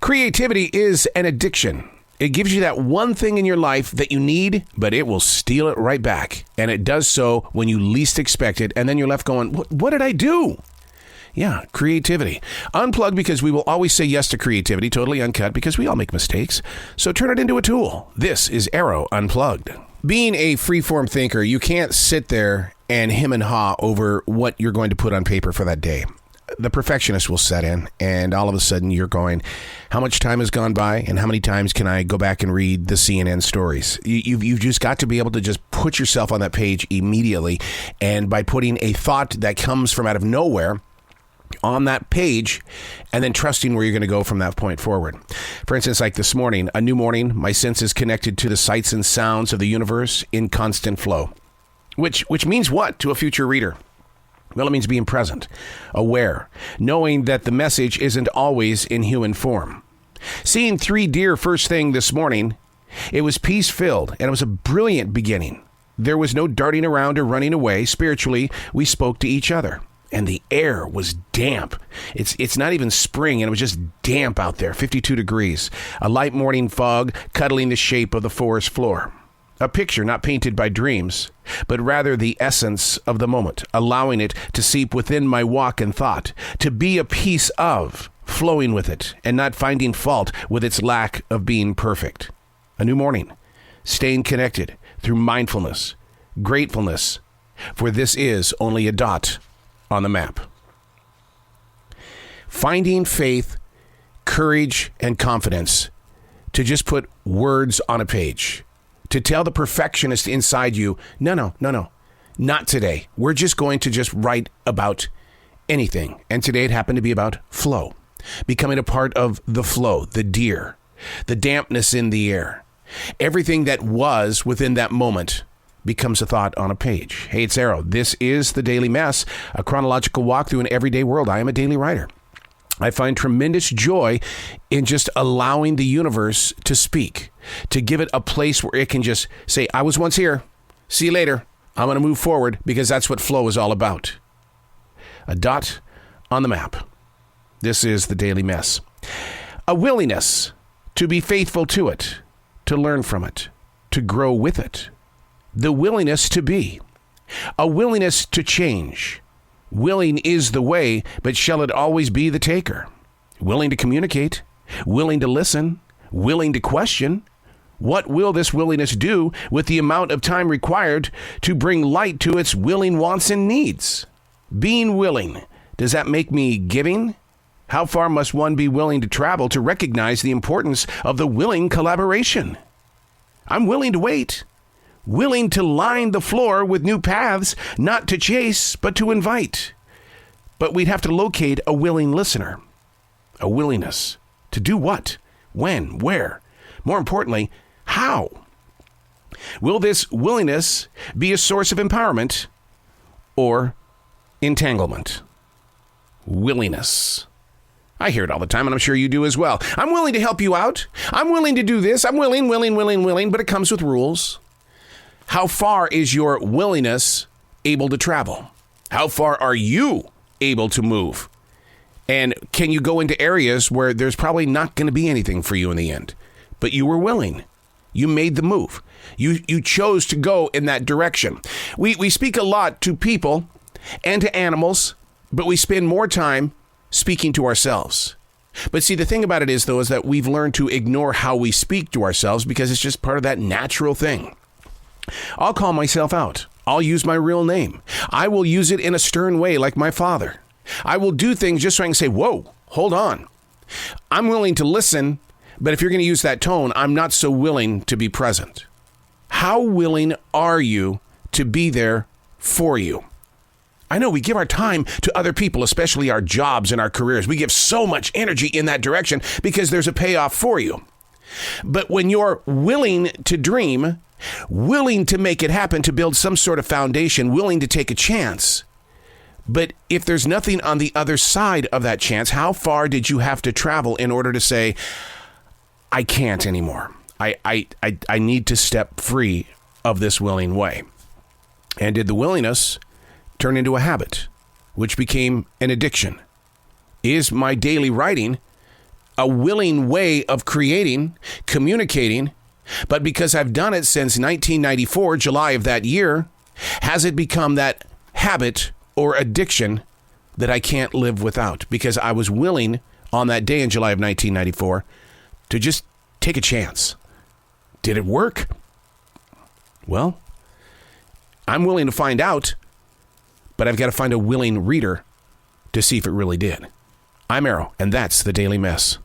Creativity is an addiction. It gives you that one thing in your life that you need, but it will steal it right back. And it does so when you least expect it. And then you're left going, what did I do? Yeah, creativity. Unplugged, because we will always say yes to creativity, totally uncut, because we all make mistakes. So turn it into a tool. This is Arroe Unplugged. Being a freeform thinker, you can't sit there and hem and haw over what you're going to put on paper for that day. The perfectionist will set in, and all of a sudden you're going, how much time has gone by, and how many times can I go back and read the CNN stories? You've just got to be able to just put yourself on that page immediately, and by putting a thought that comes from out of nowhere on that page, and then trusting where you're going to go from that point forward. For instance, like this morning, a new morning, my senses connected to the sights and sounds of the universe in constant flow. Which means what to a future reader? Well, it means being present, aware, knowing that the message isn't always in human form. Seeing 3 deer first thing this morning, it was peace-filled, and it was a brilliant beginning. There was no darting around or running away. Spiritually, we spoke to each other, and the air was damp. It's not even spring, and it was just damp out there, 52 degrees. A light morning fog cuddling the shape of the forest floor. A picture not painted by dreams, but rather the essence of the moment, allowing it to seep within my walk and thought, to be a piece of, flowing with it, and not finding fault with its lack of being perfect. A new morning, staying connected through mindfulness, gratefulness, for this is only a dot on the map. Finding faith, courage, and confidence to just put words on a page. To tell the perfectionist inside you, no, not today. We're just going to just write about anything. And today it happened to be about flow. Becoming a part of the flow, the deer, the dampness in the air. Everything that was within that moment becomes a thought on a page. Hey, it's Arroe. This is The Daily Mess, a chronological walk through an everyday world. I am a daily writer. I find tremendous joy in just allowing the universe to speak, to give it a place where it can just say, I was once here. See you later. I'm going to move forward, because that's what flow is all about. A dot on the map. This is The Daily Mess. A willingness to be faithful to it, to learn from it, to grow with it. The willingness to be. A willingness to change. Willing is the way, but shall it always be the taker? Willing to communicate, willing to listen, willing to question. What will this willingness do with the amount of time required to bring light to its willing wants and needs? Being willing, does that make me giving? How far must one be willing to travel to recognize the importance of the willing collaboration? I'm willing to wait. Willing to line the floor with new paths, not to chase, but to invite. But we'd have to locate a willing listener. A willingness to do what, when, where, more importantly, how? Will this willingness be a source of empowerment or entanglement? Willingness. I hear it all the time, and I'm sure you do as well. I'm willing to help you out. I'm willing to do this. I'm willing, but it comes with rules. How far is your willingness able to travel? How far are you able to move? And can you go into areas where there's probably not going to be anything for you in the end? But you were willing. You made the move. You chose to go in that direction. We speak a lot to people and to animals, but we spend more time speaking to ourselves. But see, the thing about it is, though, is that we've learned to ignore how we speak to ourselves because it's just part of that natural thing. I'll call myself out. I'll use my real name. I will use it in a stern way like my father. I will do things just so I can say, whoa, hold on. I'm willing to listen, but if you're going to use that tone, I'm not so willing to be present. How willing are you to be there for you? I know we give our time to other people, especially our jobs and our careers. We give so much energy in that direction because there's a payoff for you. But when you're willing to dream, willing to make it happen, to build some sort of foundation, willing to take a chance. But if there's nothing on the other side of that chance, how far did you have to travel in order to say, I can't anymore. I need to step free of this willing way. And did the willingness turn into a habit, which became an addiction? Is my daily writing a willing way of creating, communicating, but because I've done it since 1994, July of that year, has it become that habit or addiction that I can't live without? Because I was willing on that day in July of 1994 to just take a chance. Did it work? Well, I'm willing to find out, but I've got to find a willing reader to see if it really did. I'm Arroe, and that's the Daily Mess.